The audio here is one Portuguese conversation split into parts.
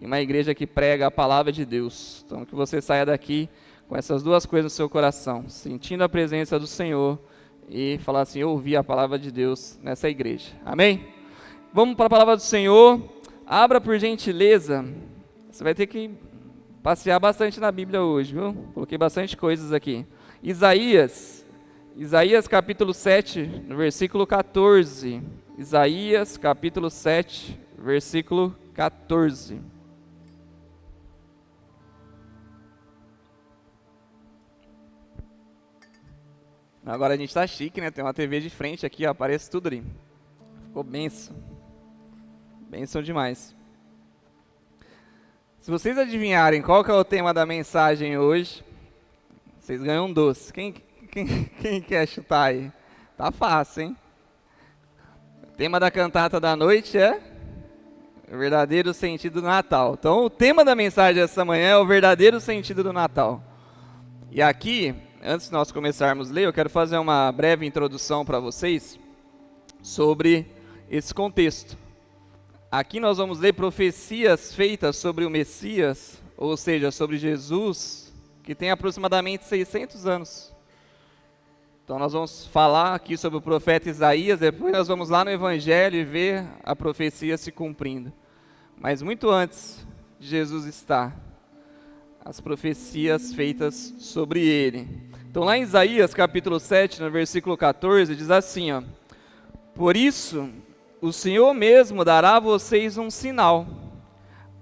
e uma igreja que prega a palavra de Deus. Então que você saia daqui com essas duas coisas no seu coração, sentindo a presença do Senhor e falar assim, eu ouvi a palavra de Deus nessa igreja. Amém? Vamos para a palavra do Senhor. Abra por gentileza. Você vai ter que passear bastante na Bíblia hoje, viu? Coloquei bastante coisas aqui. Isaías capítulo 7, no versículo 14. Isaías capítulo 7, versículo 14. Agora a gente tá chique, né? Tem uma TV de frente aqui, ó, aparece tudo ali. Ficou benção. Benção demais. Se vocês adivinharem qual que é o tema da mensagem hoje, vocês ganham um doce. Quem quer chutar aí? Tá fácil, hein? O tema da cantata da noite é o verdadeiro sentido do Natal. Então, o tema da mensagem essa manhã é o verdadeiro sentido do Natal. E aqui, antes de nós começarmos a ler, eu quero fazer uma breve introdução para vocês sobre esse contexto. Aqui nós vamos ler profecias feitas sobre o Messias, ou seja, sobre Jesus, que tem aproximadamente 600 anos. Então nós vamos falar aqui sobre o profeta Isaías, depois nós vamos lá no Evangelho e ver a profecia se cumprindo. Mas muito antes de Jesus estar, as profecias feitas sobre ele. Então lá em Isaías capítulo 7, no versículo 14, diz assim, ó, por isso o Senhor mesmo dará a vocês um sinal.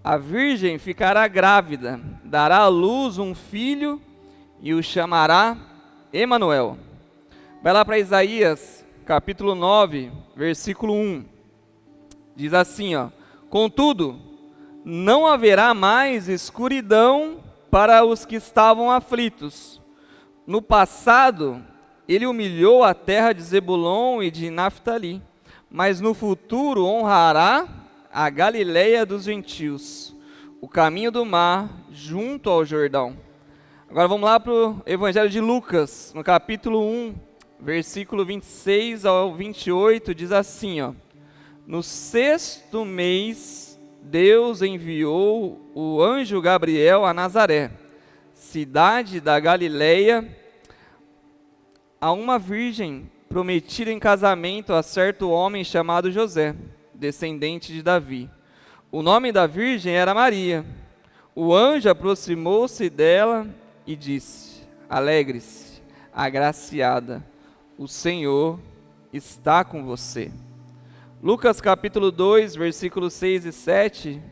A virgem ficará grávida, dará à luz um filho e o chamará Emanuel. Vai lá para Isaías, capítulo 9, versículo 1. Diz assim, ó, contudo, não haverá mais escuridão para os que estavam aflitos. No passado, ele humilhou a terra de Zebulon e de Naftali, mas no futuro honrará a Galileia dos gentios, o caminho do mar junto ao Jordão. Agora vamos lá para o Evangelho de Lucas, no capítulo 1, versículo 26 ao 28, diz assim, ó, no 6º mês, Deus enviou o anjo Gabriel a Nazaré, cidade da Galileia, a uma virgem prometida em casamento a certo homem chamado José, descendente de Davi. O nome da virgem era Maria. O anjo aproximou-se dela e disse, alegre-se, agraciada, o Senhor está com você. Lucas capítulo 2, versículos 6 e 7,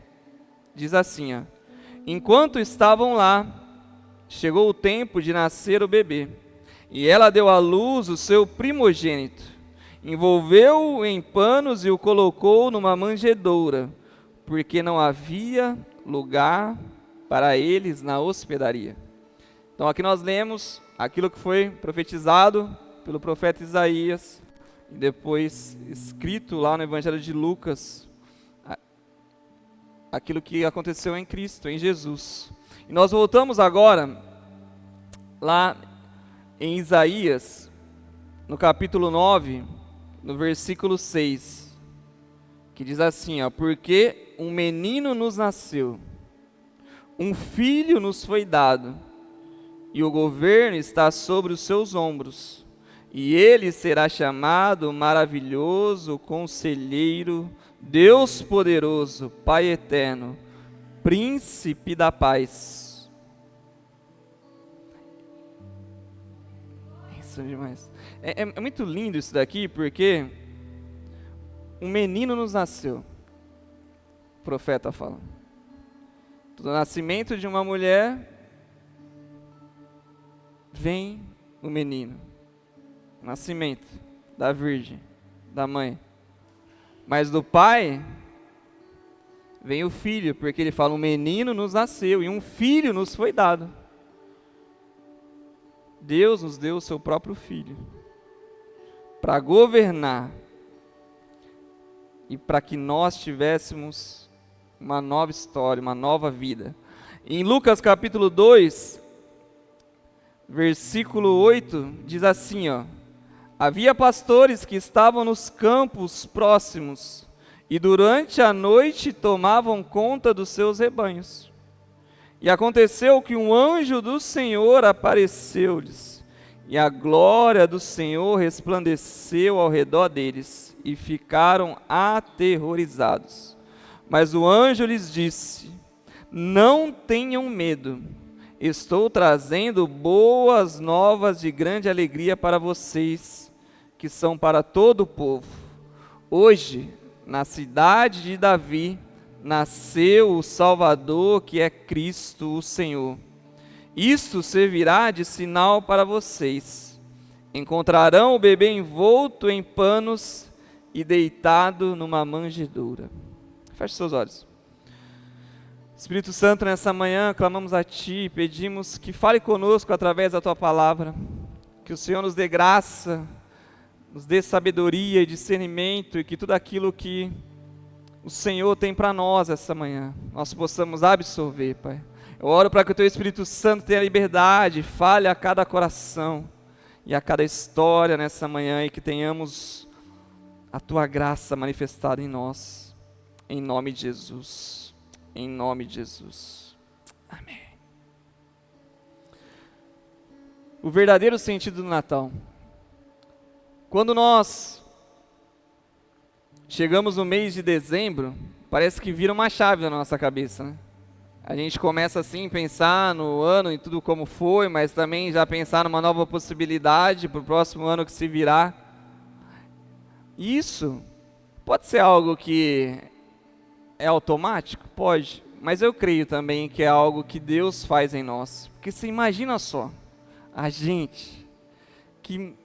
diz assim, ó, enquanto estavam lá, chegou o tempo de nascer o bebê, e ela deu à luz o seu primogênito, envolveu-o em panos e o colocou numa manjedoura, porque não havia lugar para eles na hospedaria. Então aqui nós lemos aquilo que foi profetizado pelo profeta Isaías, e depois escrito lá no Evangelho de Lucas, aquilo que aconteceu em Cristo, em Jesus. E nós voltamos agora lá em Isaías, no capítulo 9, no versículo 6, que diz assim, ó, porque um menino nos nasceu, um filho nos foi dado, e o governo está sobre os seus ombros, e ele será chamado Maravilhoso, Conselheiro, Deus Poderoso, Pai Eterno, Príncipe da Paz. Demais. É muito lindo isso daqui, porque um menino nos nasceu, o profeta fala. Do nascimento de uma mulher, vem o menino. Nascimento da virgem, da mãe. Mas do pai, vem o filho, porque ele fala, um menino nos nasceu e um filho nos foi dado. Deus nos deu o seu próprio Filho para governar e para que nós tivéssemos uma nova história, uma nova vida. Em Lucas capítulo 2, versículo 8, diz assim, ó, havia pastores que estavam nos campos próximos e durante a noite tomavam conta dos seus rebanhos. E aconteceu que um anjo do Senhor apareceu-lhes, e a glória do Senhor resplandeceu ao redor deles, e ficaram aterrorizados. Mas o anjo lhes disse: não tenham medo, estou trazendo boas novas de grande alegria para vocês, que são para todo o povo. Hoje, na cidade de Davi, nasceu o Salvador, que é Cristo o Senhor. Isto servirá de sinal para vocês. Encontrarão o bebê envolto em panos e deitado numa manjedoura. Feche seus olhos. Espírito Santo, nessa manhã, clamamos a Ti, pedimos que fale conosco através da Tua palavra, que o Senhor nos dê graça, nos dê sabedoria e discernimento, e que tudo aquilo que o Senhor tem para nós essa manhã, nós possamos absorver, Pai. Eu oro para que o Teu Espírito Santo tenha liberdade, fale a cada coração e a cada história nessa manhã, e que tenhamos a Tua graça manifestada em nós, em nome de Jesus. Em nome de Jesus. Amém. O verdadeiro sentido do Natal. Quando nós chegamos no mês de dezembro, parece que vira uma chave na nossa cabeça, né? A gente começa assim a pensar no ano e tudo como foi, mas também já pensar numa nova possibilidade para o próximo ano que se virá. Isso pode ser algo que é automático? Pode, mas eu creio também que é algo que Deus faz em nós. Porque você imagina só, a gente que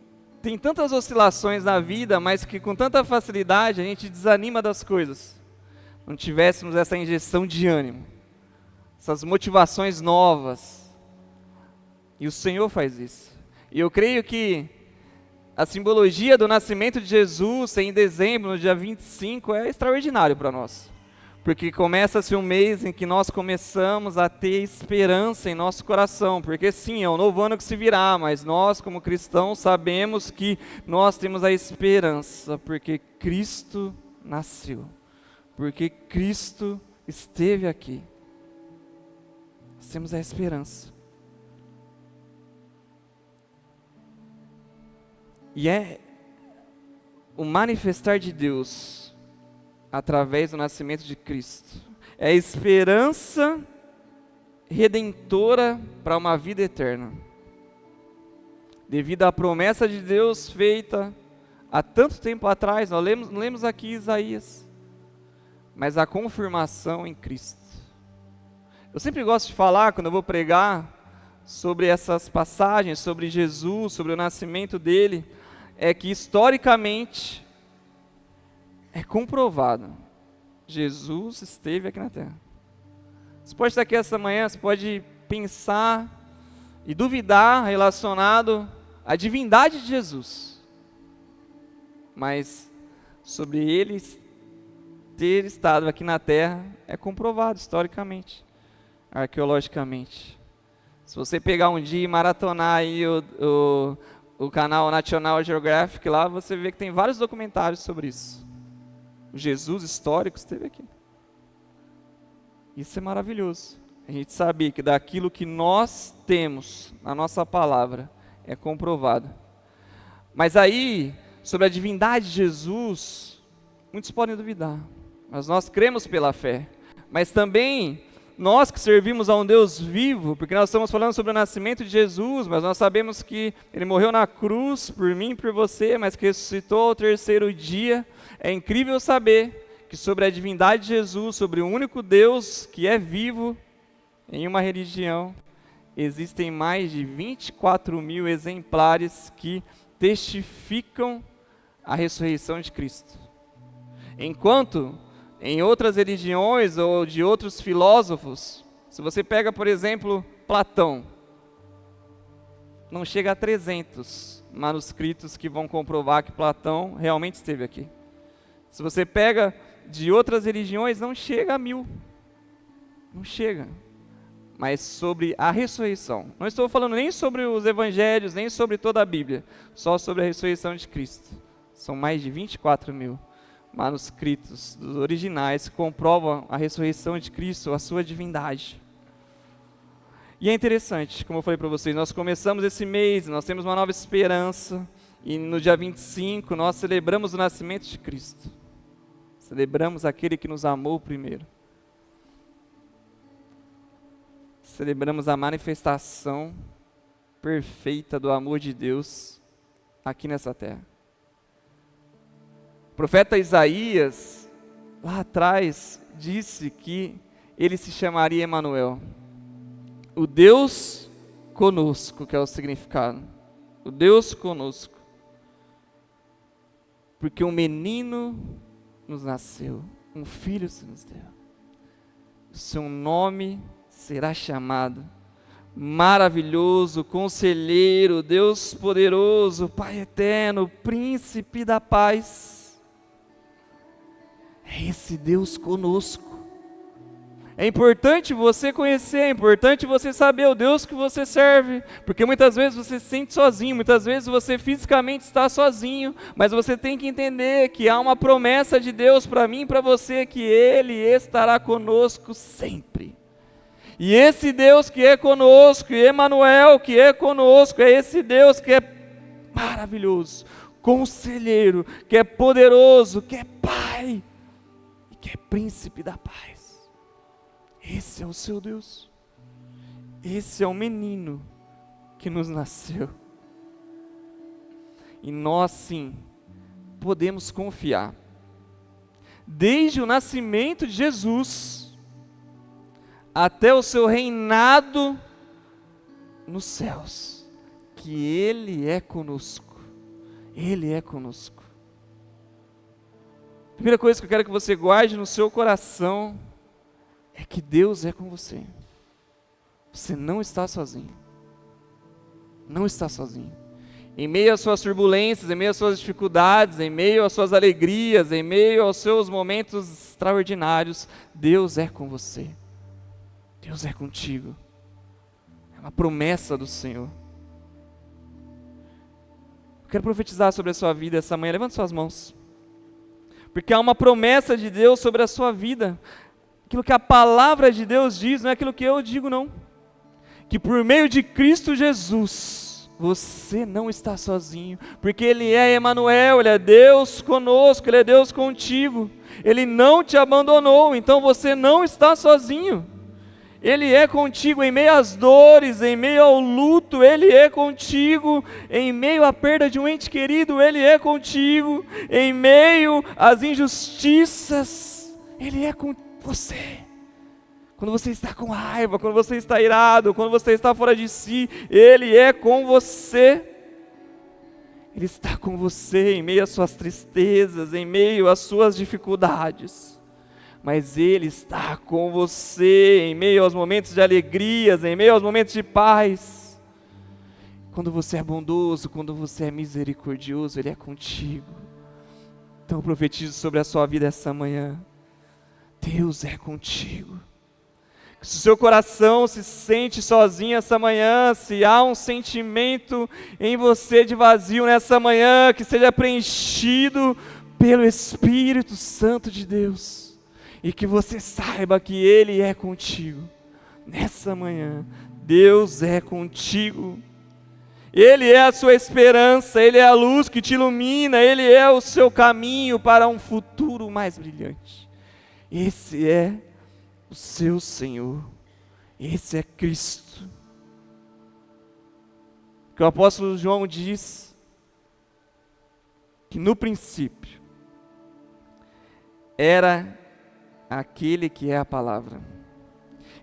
tem tantas oscilações na vida, mas que com tanta facilidade a gente desanima das coisas. Não tivéssemos essa injeção de ânimo, essas motivações novas. E o Senhor faz isso. E eu creio que a simbologia do nascimento de Jesus em dezembro, no dia 25, é extraordinário para nós. Porque começa-se um mês em que nós começamos a ter esperança em nosso coração. Porque sim, é um novo ano que se virá, mas nós como cristãos sabemos que nós temos a esperança, porque Cristo nasceu. Porque Cristo esteve aqui. Nós temos a esperança. E é o manifestar de Deus através do nascimento de Cristo. É a esperança redentora para uma vida eterna. Devido à promessa de Deus feita há tanto tempo atrás, nós lemos aqui Isaías, mas a confirmação em Cristo. Eu sempre gosto de falar, quando eu vou pregar, sobre essas passagens, sobre Jesus, sobre o nascimento dele, é que historicamente é comprovado, Jesus esteve aqui na terra. Você pode estar aqui essa manhã, você pode pensar e duvidar relacionado à divindade de Jesus, mas sobre ele ter estado aqui na terra é comprovado historicamente, arqueologicamente. Se você pegar um dia e maratonar aí o canal National Geographic lá, você vê que tem vários documentários sobre isso. O Jesus histórico esteve aqui. Isso é maravilhoso. A gente saber que daquilo que nós temos na nossa palavra é comprovado. Mas aí, sobre a divindade de Jesus, muitos podem duvidar. Mas nós cremos pela fé. Mas também nós que servimos a um Deus vivo, porque nós estamos falando sobre o nascimento de Jesus, mas nós sabemos que Ele morreu na cruz por mim e por você, mas que ressuscitou ao terceiro dia. É incrível saber que sobre a divindade de Jesus, sobre o único Deus que é vivo, em uma religião, existem mais de 24 mil exemplares que testificam a ressurreição de Cristo. Enquanto em outras religiões ou de outros filósofos, se você pega, por exemplo, Platão, não chega a 300 manuscritos que vão comprovar que Platão realmente esteve aqui. Se você pega de outras religiões, não chega a 1000. Não chega. Mas sobre a ressurreição. Não estou falando nem sobre os evangelhos, nem sobre toda a Bíblia. Só sobre a ressurreição de Cristo. São mais de 24 mil manuscritos, dos originais, que comprovam a ressurreição de Cristo, a sua divindade. E é interessante, como eu falei para vocês, nós começamos esse mês, nós temos uma nova esperança, e no dia 25 nós celebramos o nascimento de Cristo. Celebramos aquele que nos amou primeiro. Celebramos a manifestação perfeita do amor de Deus aqui nessa terra. O profeta Isaías, lá atrás, disse que ele se chamaria Emanuel. O Deus conosco, que é o significado. O Deus conosco. Porque um menino nos nasceu, um filho se nos deu. O seu nome será chamado Maravilhoso, Conselheiro, Deus Poderoso, Pai Eterno, Príncipe da Paz. É esse Deus conosco. É importante você conhecer, é importante você saber o Deus que você serve, porque muitas vezes você se sente sozinho, muitas vezes você fisicamente está sozinho, mas você tem que entender que há uma promessa de Deus para mim e para você, que Ele estará conosco sempre. E esse Deus que é conosco, e Emanuel que é conosco, é esse Deus que é maravilhoso, conselheiro, que é poderoso, que é Pai, e que é Príncipe da Paz. Esse é o seu Deus. Esse é o menino que nos nasceu. E nós sim, podemos confiar. Desde o nascimento de Jesus, até o seu reinado nos céus, que Ele é conosco. Ele é conosco. A primeira coisa que eu quero que você guarde no seu coração é que Deus é com você. Você não está sozinho. Não está sozinho. Em meio às suas turbulências, em meio às suas dificuldades, em meio às suas alegrias, em meio aos seus momentos extraordinários, Deus é com você. Deus é contigo. É uma promessa do Senhor. Eu quero profetizar sobre a sua vida essa manhã. Levante suas mãos. Porque há uma promessa de Deus sobre a sua vida. Aquilo que a palavra de Deus diz, não é aquilo que eu digo, não. Que por meio de Cristo Jesus, você não está sozinho, porque Ele é Emanuel, Ele é Deus conosco, Ele é Deus contigo. Ele não te abandonou, então você não está sozinho. Ele é contigo em meio às dores, em meio ao luto, Ele é contigo, em meio à perda de um ente querido, Ele é contigo, em meio às injustiças, Ele é contigo. Você, quando você está com raiva, quando você está irado, quando você está fora de si, Ele é com você. Ele está com você em meio às suas tristezas, em meio às suas dificuldades. Mas Ele está com você em meio aos momentos de alegrias, em meio aos momentos de paz. Quando você é bondoso, quando você é misericordioso, Ele é contigo. Então eu profetizo sobre a sua vida essa manhã. Deus é contigo. Se o seu coração se sente sozinho essa manhã, se há um sentimento em você de vazio nessa manhã, que seja preenchido pelo Espírito Santo de Deus, e que você saiba que Ele é contigo. Nessa manhã, Deus é contigo. Ele é a sua esperança, Ele é a luz que te ilumina, Ele é o seu caminho para um futuro mais brilhante. Esse é o seu Senhor, esse é Cristo. Que o apóstolo João diz que no princípio era aquele que é a palavra.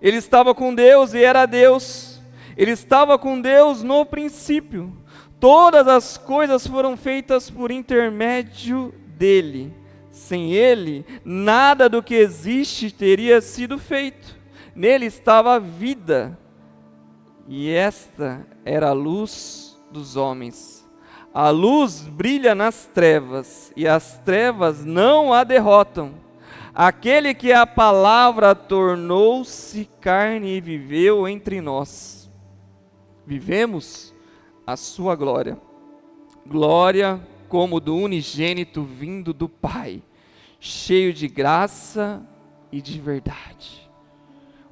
Ele estava com Deus e era Deus. Ele estava com Deus no princípio. Todas as coisas foram feitas por intermédio dele. Sem Ele, nada do que existe teria sido feito. Nele estava a vida, e esta era a luz dos homens. A luz brilha nas trevas, e as trevas não a derrotam. Aquele que a palavra tornou-se carne e viveu entre nós. Vivemos a sua glória. Glória como do unigênito vindo do Pai, cheio de graça e de verdade.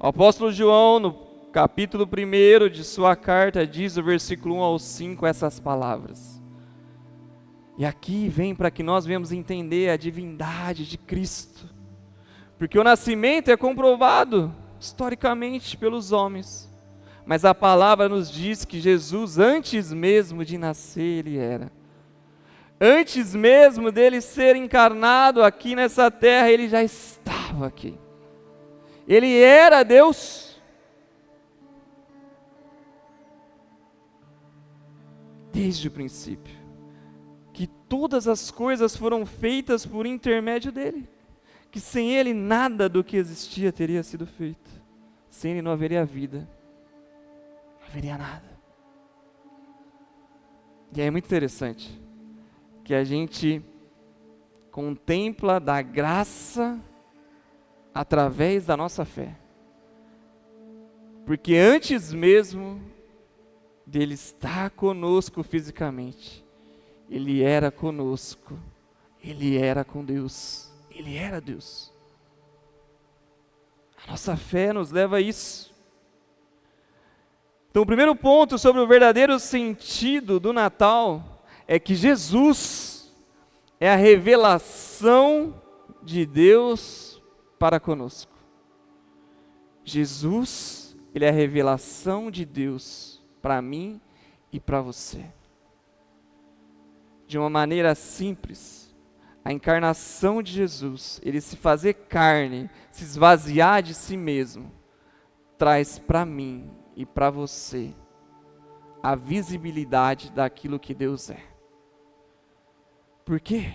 O apóstolo João, no capítulo 1 de sua carta, diz no versículo 1 ao 5 essas palavras. E aqui vem para que nós venhamos entender a divindade de Cristo. Porque o nascimento é comprovado historicamente pelos homens. Mas a palavra nos diz que Jesus, antes mesmo de nascer, Ele era. Antes mesmo dele ser encarnado aqui nessa terra, Ele já estava aqui. Ele era Deus. Desde o princípio. Que todas as coisas foram feitas por intermédio dEle. Que sem Ele nada do que existia teria sido feito. Sem Ele não haveria vida. Não haveria nada. E é muito interessante que a gente contempla da graça através da nossa fé. Porque antes mesmo dele estar conosco fisicamente, Ele era conosco, Ele era com Deus, Ele era Deus. A nossa fé nos leva a isso. Então, o primeiro ponto sobre o verdadeiro sentido do Natal é que Jesus é a revelação de Deus para conosco. Jesus, Ele é a revelação de Deus para mim e para você. De uma maneira simples, a encarnação de Jesus, Ele se fazer carne, se esvaziar de si mesmo, traz para mim e para você a visibilidade daquilo que Deus é. Por quê?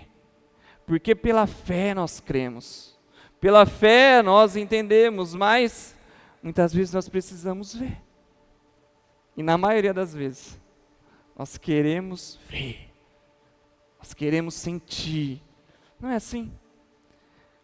Porque pela fé nós cremos, pela fé nós entendemos, mas muitas vezes nós precisamos ver. E na maioria das vezes, nós queremos ver, nós queremos sentir. Não é assim?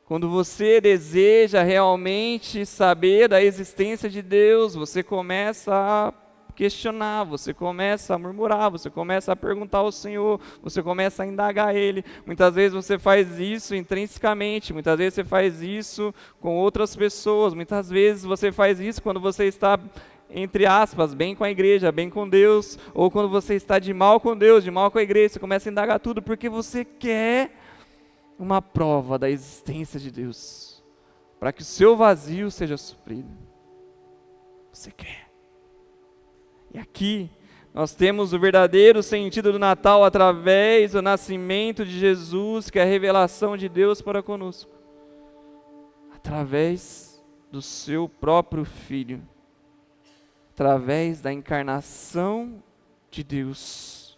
Quando você deseja realmente saber da existência de Deus, você começa a questionar, você começa a murmurar, você começa a perguntar ao Senhor, você começa a indagar Ele. Muitas vezes você faz isso intrinsecamente, muitas vezes você faz isso com outras pessoas, muitas vezes você faz isso quando você está, entre aspas, bem com a igreja, bem com Deus, ou quando você está de mal com Deus, de mal com a igreja, você começa a indagar tudo, porque você quer uma prova da existência de Deus, para que o seu vazio seja suprido. Você quer. E aqui nós temos o verdadeiro sentido do Natal através do nascimento de Jesus, que é a revelação de Deus para conosco. Através do seu próprio Filho. Através da encarnação de Deus.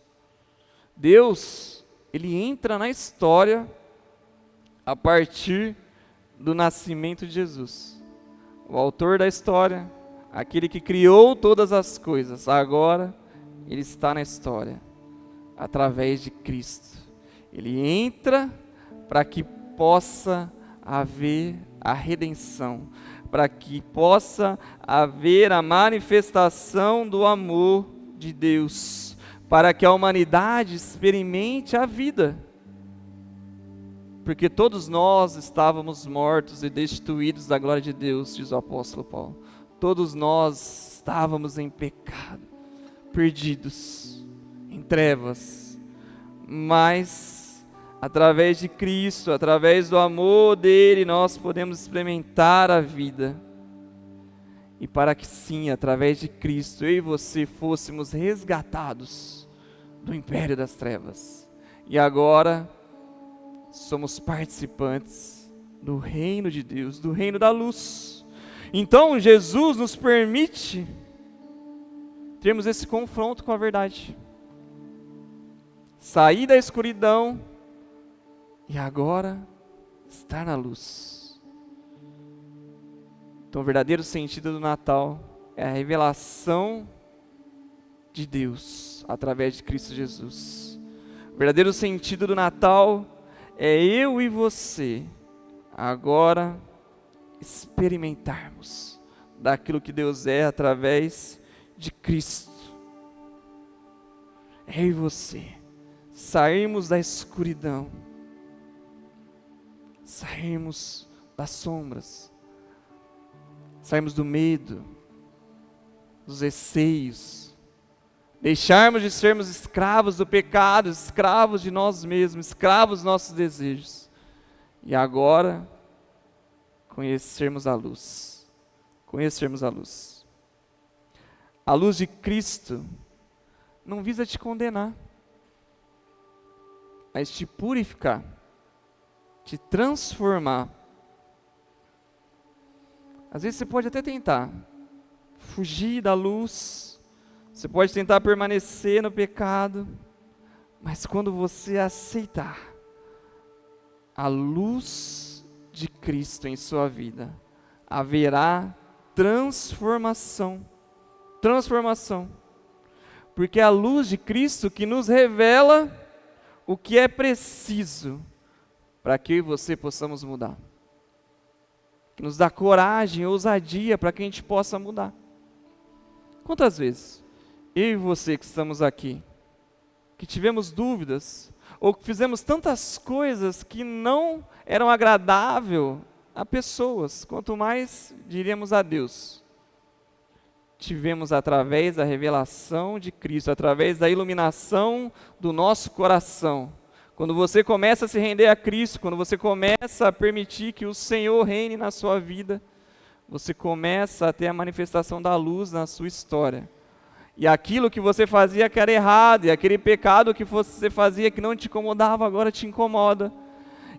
Deus, Ele entra na história a partir do nascimento de Jesus. O autor da história, aquele que criou todas as coisas, agora Ele está na história, através de Cristo. Ele entra para que possa haver a redenção, para que possa haver a manifestação do amor de Deus, para que a humanidade experimente a vida. Porque todos nós estávamos mortos e destituídos da glória de Deus, diz o apóstolo Paulo. Todos nós estávamos em pecado, perdidos, em trevas, mas através de Cristo, através do amor dele, nós podemos experimentar a vida. E para que sim, através de Cristo, eu e você fôssemos resgatados do império das trevas. E agora somos participantes do reino de Deus, do reino da luz. Então Jesus nos permite termos esse confronto com a verdade. Sair da escuridão e agora estar na luz. Então o verdadeiro sentido do Natal é a revelação de Deus através de Cristo Jesus. O verdadeiro sentido do Natal é eu e você agora experimentarmos daquilo que Deus é através de Cristo. Eu e você sairmos da escuridão sairmos das sombras, sairmos do medo, dos receios, deixarmos de sermos escravos do pecado, escravos de nós mesmos, escravos dos nossos desejos, e agora conhecermos a luz, conhecermos a luz. A luz de Cristo não visa te condenar, mas te purificar, te transformar. Às vezes você pode até tentar fugir da luz, você pode tentar permanecer no pecado, mas quando você aceitar a luz de Cristo em sua vida, haverá transformação, transformação, porque é a luz de Cristo que nos revela o que é preciso para que eu e você possamos mudar, que nos dá coragem e ousadia para que a gente possa mudar. Quantas vezes eu e você que estamos aqui, que tivemos dúvidas, ou que fizemos tantas coisas que não eram agradáveis a pessoas, quanto mais diríamos a Deus, tivemos através da revelação de Cristo, através da iluminação do nosso coração. Quando você começa a se render a Cristo, quando você começa a permitir que o Senhor reine na sua vida, você começa a ter a manifestação da luz na sua história. E aquilo que você fazia que era errado, e aquele pecado que você fazia que não te incomodava, agora te incomoda.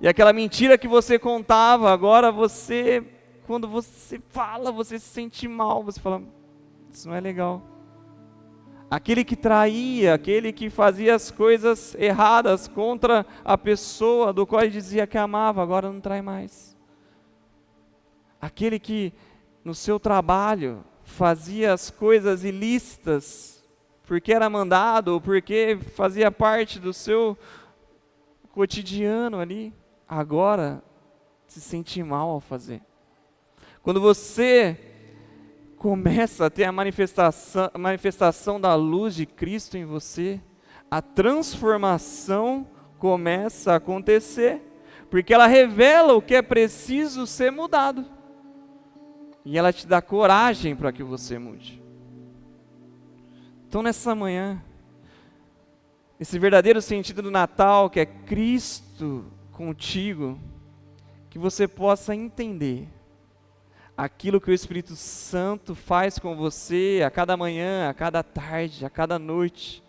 E aquela mentira que você contava, agora você, quando você fala, você se sente mal, você fala, isso não é legal. Aquele que traía, aquele que fazia as coisas erradas contra a pessoa do qual ele dizia que amava, agora não trai mais. Aquele que no seu trabalho fazia as coisas ilícitas, porque era mandado, ou porque fazia parte do seu cotidiano ali, agora se sente mal ao fazer. Quando você começa a ter a manifestação da luz de Cristo em você, a transformação começa a acontecer, porque ela revela o que é preciso ser mudado, e ela te dá coragem para que você mude. Então nessa manhã, esse verdadeiro sentido do Natal, que é Cristo contigo, que você possa entender aquilo que o Espírito Santo faz com você a cada manhã, a cada tarde, a cada noite.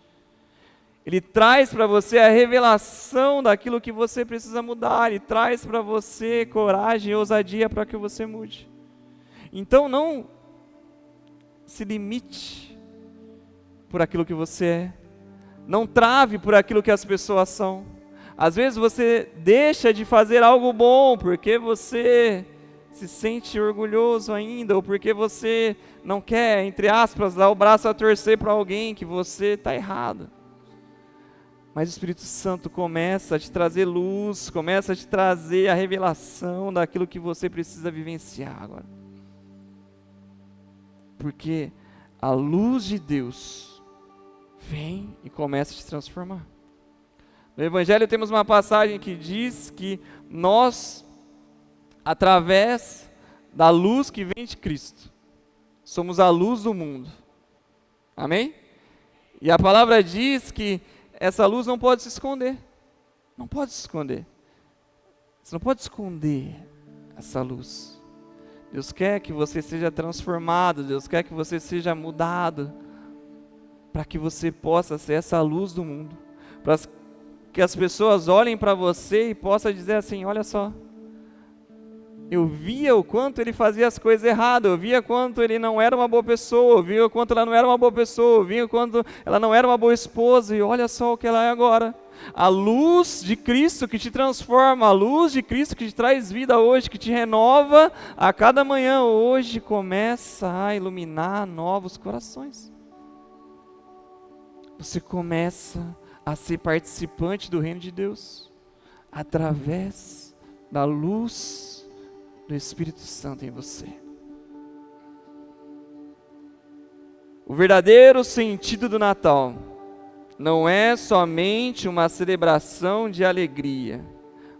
Ele traz para você a revelação daquilo que você precisa mudar, ele traz para você coragem e ousadia para que você mude. Então não se limite por aquilo que você é, não trave por aquilo que as pessoas são. Às vezes você deixa de fazer algo bom porque você se sente orgulhoso ainda, ou porque você não quer, entre aspas, dar o braço a torcer para alguém que você está errado. Mas o Espírito Santo começa a te trazer luz, começa a te trazer a revelação daquilo que você precisa vivenciar agora. Porque a luz de Deus vem e começa a te transformar. No Evangelho temos uma passagem que diz que nós, através da luz que vem de Cristo, somos a luz do mundo. Amém? E a palavra diz que essa luz não pode se esconder. Não pode se esconder. Você não pode esconder essa luz. Deus quer que você seja transformado, Deus quer que você seja mudado, para que você possa ser essa luz do mundo, para que as pessoas olhem para você e possam dizer assim, olha só, eu via o quanto ele fazia as coisas erradas, eu via quanto ele não era uma boa pessoa, eu via o quanto ela não era uma boa pessoa, eu via o quanto ela não era uma boa esposa, e olha só o que ela é agora. A luz de Cristo que te transforma, a luz de Cristo que te traz vida hoje, que te renova a cada manhã, hoje começa a iluminar novos corações. Você começa a ser participante do reino de Deus, através da luz do Espírito Santo em você. O verdadeiro sentido do Natal não é somente uma celebração de alegria,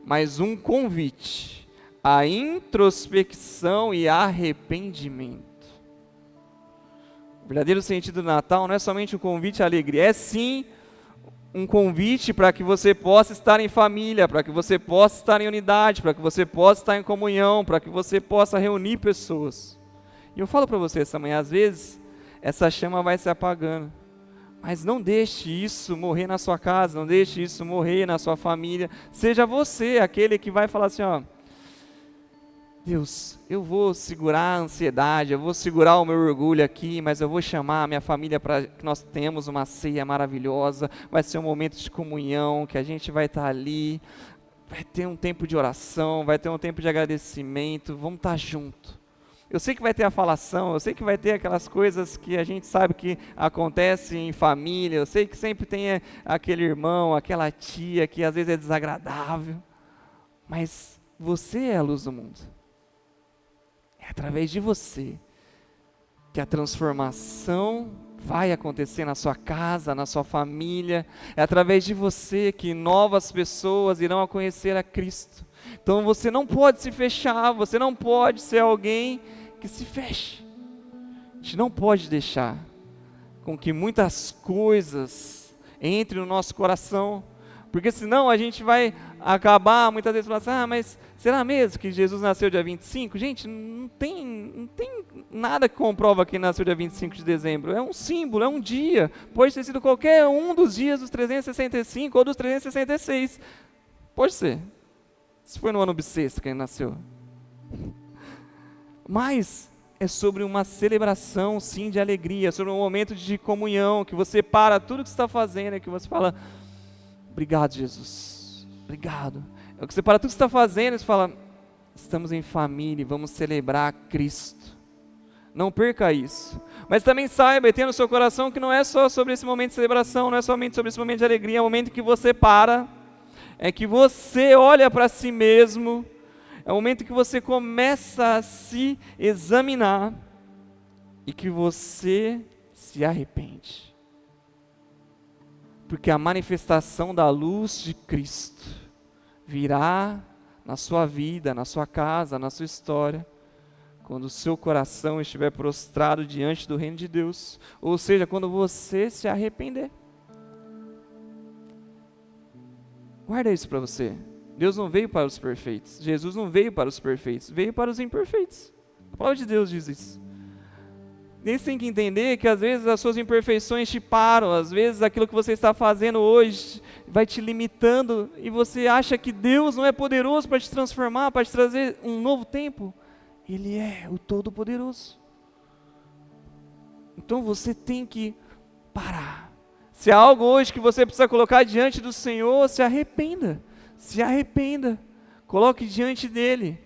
mas um convite à introspecção e arrependimento. O verdadeiro sentido do Natal não é somente um convite à alegria, é sim um convite para que você possa estar em família, para que você possa estar em unidade, para que você possa estar em comunhão, para que você possa reunir pessoas. E eu falo para você essa manhã, às vezes, essa chama vai se apagando, mas não deixe isso morrer na sua casa, não deixe isso morrer na sua família. Seja você aquele que vai falar assim, ó, Deus, eu vou segurar a ansiedade, eu vou segurar o meu orgulho aqui, mas eu vou chamar a minha família para que nós tenhamos uma ceia maravilhosa, vai ser um momento de comunhão, que a gente vai estar ali, vai ter um tempo de oração, vai ter um tempo de agradecimento, vamos estar junto. Eu sei que vai ter a falação, eu sei que vai ter aquelas coisas que a gente sabe que acontecem em família, eu sei que sempre tem aquele irmão, aquela tia que às vezes é desagradável, mas você é a luz do mundo. É através de você que a transformação vai acontecer na sua casa, na sua família. É através de você que novas pessoas irão a conhecer a Cristo. Então você não pode se fechar, você não pode ser alguém que se feche. A gente não pode deixar com que muitas coisas entrem no nosso coração, porque senão a gente vai acabar muitas vezes falando assim, mas será mesmo que Jesus nasceu dia 25? Gente, não tem nada que comprova que nasceu dia 25 de dezembro. É um símbolo, é um dia. Pode ter sido qualquer um dos dias dos 365 ou dos 366. Pode ser. Se foi no ano bissexto que ele nasceu. Mas é sobre uma celebração, sim, de alegria, sobre um momento de comunhão, que você para tudo que você está fazendo e que você fala, obrigado, Jesus, obrigado. É o que você para tudo que você está fazendo e você fala, estamos em família, vamos celebrar Cristo. Não perca isso. Mas também saiba e tenha no seu coração que não é só sobre esse momento de celebração, não é somente sobre esse momento de alegria, é o momento que você para, é que você olha para si mesmo, é o momento que você começa a se examinar e que você se arrepende. Porque a manifestação da luz de Cristo virá na sua vida, na sua casa, na sua história, quando o seu coração estiver prostrado diante do reino de Deus, ou seja, quando você se arrepender. Guarda isso para você. Deus não veio para os perfeitos, Jesus não veio para os perfeitos, veio para os imperfeitos. A palavra de Deus diz isso. Você tem que entender que às vezes as suas imperfeições te param, às vezes aquilo que você está fazendo hoje vai te limitando e você acha que Deus não é poderoso para te transformar, para te trazer um novo tempo. Ele é o Todo-Poderoso. Então você tem que parar. Se há algo hoje que você precisa colocar diante do Senhor, se arrependa. Se arrependa. Coloque diante dEle.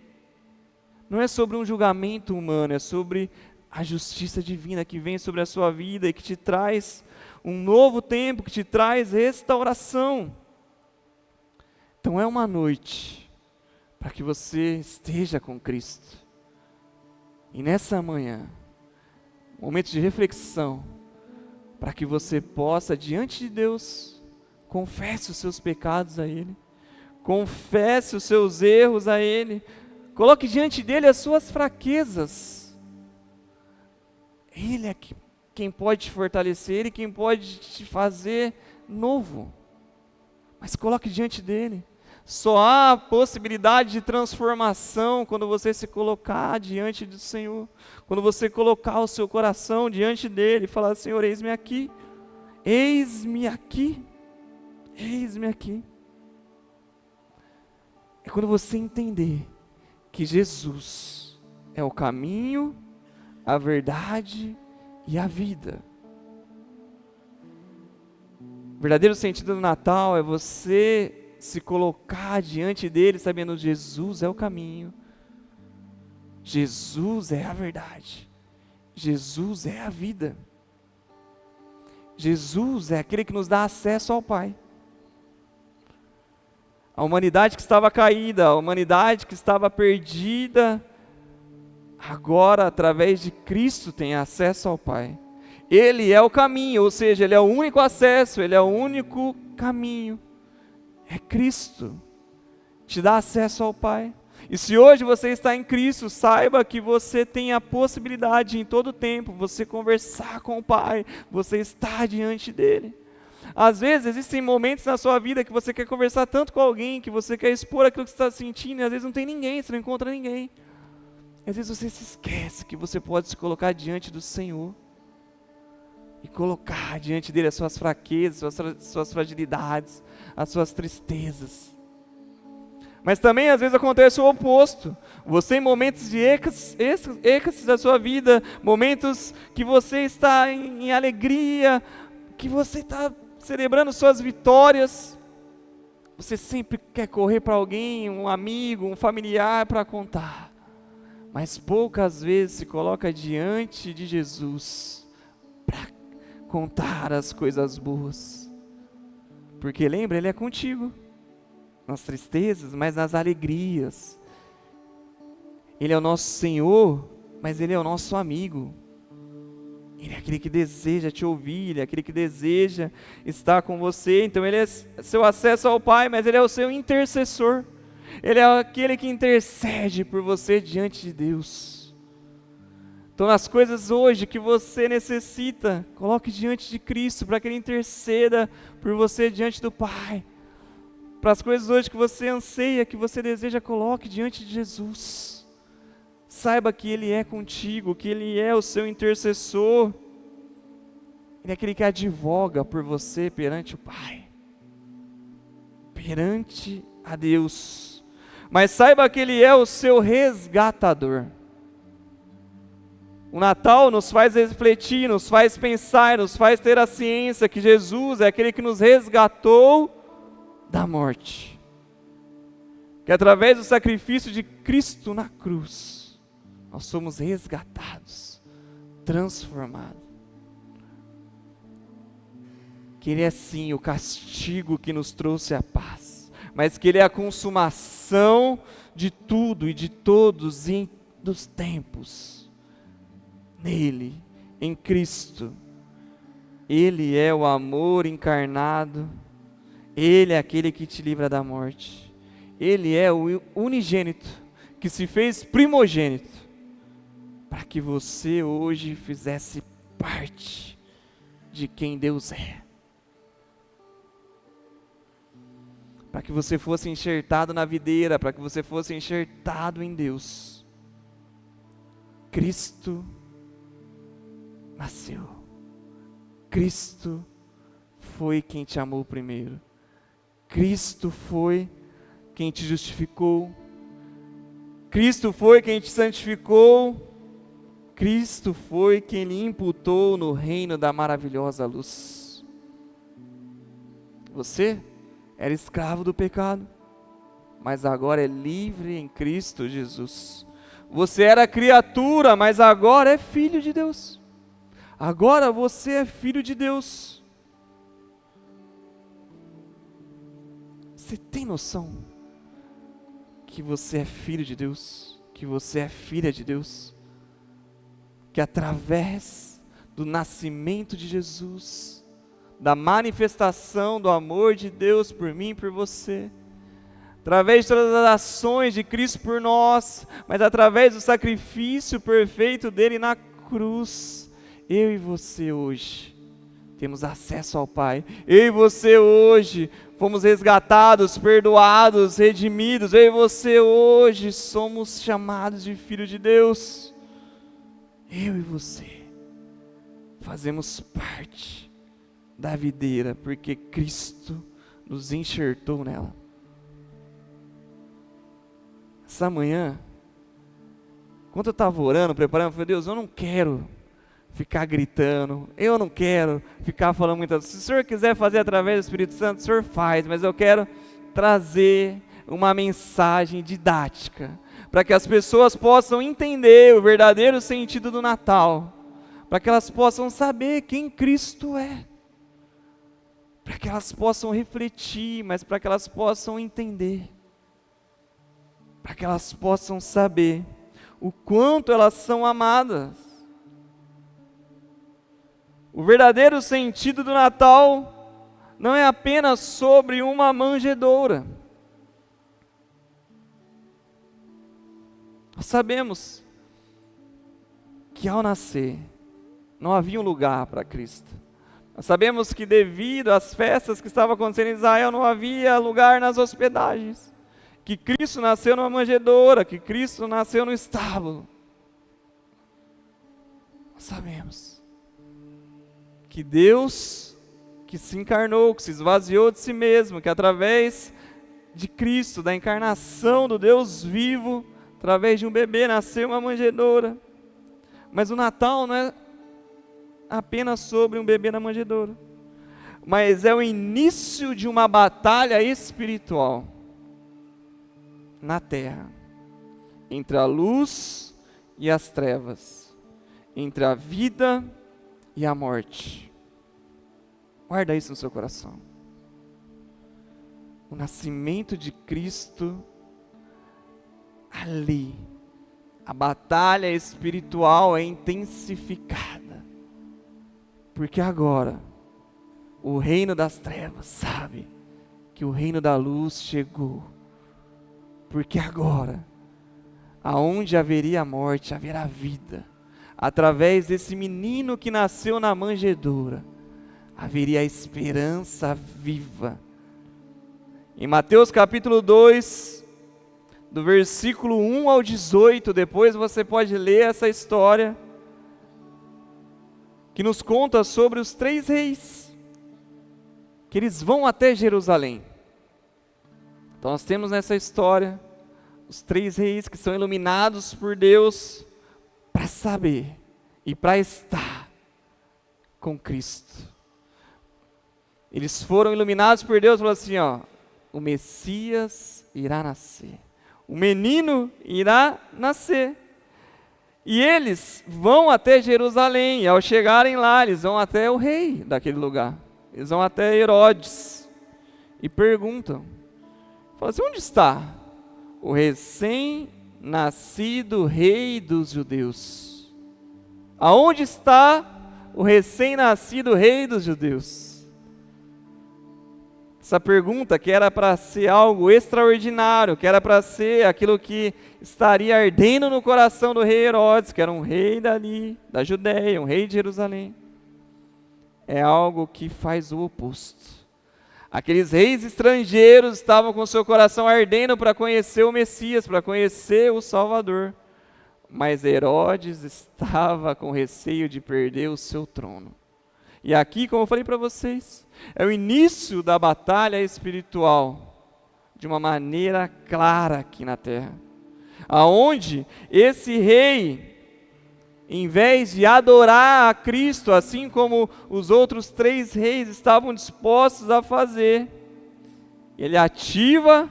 Não é sobre um julgamento humano, é sobre a justiça divina que vem sobre a sua vida e que te traz um novo tempo, que te traz restauração. Então é uma noite para que você esteja com Cristo. E nessa manhã, momento de reflexão, para que você possa, diante de Deus, confesse os seus pecados a Ele, confesse os seus erros a Ele, coloque diante dEle as suas fraquezas. Ele é quem pode te fortalecer, Ele é quem pode te fazer novo. Mas coloque diante dEle. Só há possibilidade de transformação quando você se colocar diante do Senhor. Quando você colocar o seu coração diante dEle e falar, Senhor, eis-me aqui. Eis-me aqui. Eis-me aqui. É quando você entender que Jesus é o caminho, a verdade e a vida. O verdadeiro sentido do Natal é você se colocar diante dele sabendo que Jesus é o caminho, Jesus é a verdade, Jesus é a vida, Jesus é aquele que nos dá acesso ao Pai. A humanidade que estava caída, a humanidade que estava perdida, agora, através de Cristo, tem acesso ao Pai. Ele é o caminho, ou seja, Ele é o único acesso, Ele é o único caminho. É Cristo. te dá acesso ao Pai. E se hoje você está em Cristo, saiba que você tem a possibilidade em todo tempo, você conversar com o Pai, você estar diante dEle. Às vezes existem momentos na sua vida que você quer conversar tanto com alguém, que você quer expor aquilo que você está sentindo, e às vezes não tem ninguém, você não encontra ninguém. E às vezes você se esquece que você pode se colocar diante do Senhor, e colocar diante dEle as suas fraquezas, suas fragilidades, as suas tristezas. Mas também às vezes acontece o oposto. Você em momentos de êxtase da sua vida, momentos que você está em alegria, que você está celebrando suas vitórias, você sempre quer correr para alguém, um amigo, um familiar para contar. Mas poucas vezes se coloca diante de Jesus para contar as coisas boas. Porque lembra, Ele é contigo. Nas tristezas, mas nas alegrias. Ele é o nosso Senhor, mas Ele é o nosso amigo. Ele é aquele que deseja te ouvir, Ele é aquele que deseja estar com você. Então Ele é seu acesso ao Pai, mas Ele é o seu intercessor. Ele é aquele que intercede por você diante de Deus. Então nas coisas hoje que você necessita, coloque diante de Cristo, para que Ele interceda por você diante do Pai. Para as coisas hoje que você anseia, que você deseja, coloque diante de Jesus. Saiba que Ele é contigo, que Ele é o seu intercessor. Ele é aquele que advoga por você perante o Pai, perante a Deus. Mas saiba que Ele é o seu resgatador. O Natal nos faz refletir, nos faz pensar, nos faz ter a ciência que Jesus é aquele que nos resgatou da morte, que através do sacrifício de Cristo na cruz, nós somos resgatados, transformados, que Ele é sim o castigo que nos trouxe a paz, mas que Ele é a consumação de tudo e de todos e dos tempos, nele, em Cristo. Ele é o amor encarnado, Ele é aquele que te livra da morte. Ele é o unigênito, que se fez primogênito, para que você hoje fizesse parte de quem Deus é. Para que você fosse enxertado na videira, para que você fosse enxertado em Deus. Cristo nasceu. Cristo foi quem te amou primeiro. Cristo foi quem te justificou. Cristo foi quem te santificou. Cristo foi quem lhe imputou no reino da maravilhosa luz. Você era escravo do pecado, mas agora é livre em Cristo Jesus. Você era criatura, mas agora é filho de Deus. Agora você é filho de Deus. Você tem noção que você é filho de Deus? Que você é filha de Deus? Que através do nascimento de Jesus, da manifestação do amor de Deus por mim e por você, através de todas as ações de Cristo por nós, mas através do sacrifício perfeito dele na cruz, eu e você hoje temos acesso ao Pai. Eu e você hoje fomos resgatados, perdoados, redimidos. Eu e você hoje somos chamados de filho de Deus. Eu e você fazemos parte da videira, porque Cristo nos enxertou nela. Essa manhã, enquanto eu estava orando, preparando, eu falei: Deus, eu não quero ficar gritando, eu não quero ficar falando muitas coisas. Se o Senhor quiser fazer através do Espírito Santo, o Senhor faz, mas eu quero trazer uma mensagem didática, para que as pessoas possam entender o verdadeiro sentido do Natal, para que elas possam saber quem Cristo é, para que elas possam refletir, mas para que elas possam entender, para que elas possam saber o quanto elas são amadas. O verdadeiro sentido do Natal não é apenas sobre uma manjedoura. Nós sabemos que ao nascer não havia um lugar para Cristo. Nós sabemos que devido às festas que estavam acontecendo em Israel, não havia lugar nas hospedagens. Que Cristo nasceu numa manjedoura, que Cristo nasceu no estábulo. Nós sabemos que Deus, que se encarnou, que se esvaziou de si mesmo, que através de Cristo, da encarnação do Deus vivo, através de um bebê nasceu uma manjedoura. Mas o Natal não é apenas sobre um bebê na manjedoura, mas é o início de uma batalha espiritual na terra, entre a luz e as trevas, entre a vida e a morte. Guarda isso no seu coração. O nascimento de Cristo ali, a batalha espiritual é intensificada, porque agora o reino das trevas sabe que o reino da luz chegou, porque agora, aonde haveria morte, haverá vida. Através desse menino que nasceu na manjedoura, haveria a esperança viva. Em Mateus capítulo 2, do versículo 1 ao 18, depois você pode ler essa história, que nos conta sobre os 3 reis, que eles vão até Jerusalém. Então nós temos nessa história, os 3 reis que são iluminados por Deus, para saber e para estar com Cristo. Eles foram iluminados por Deus, falou assim, ó, o Messias irá nascer, o menino irá nascer. E eles vão até Jerusalém, e ao chegarem lá, eles vão até o rei daquele lugar, eles vão até Herodes, e perguntam, falam assim, onde está o recém-nascido rei dos judeus? Aonde está o recém-nascido rei dos judeus? Essa pergunta que era para ser algo extraordinário, que era para ser aquilo que estaria ardendo no coração do rei Herodes, que era um rei dali, da Judéia, um rei de Jerusalém, é algo que faz o oposto. Aqueles reis estrangeiros estavam com seu coração ardendo para conhecer o Messias, para conhecer o Salvador, mas Herodes estava com receio de perder o seu trono. E aqui, como eu falei para vocês, é o início da batalha espiritual, de uma maneira clara aqui na terra, aonde esse rei, em vez de adorar a Cristo, assim como os outros 3 reis estavam dispostos a fazer, ele ativa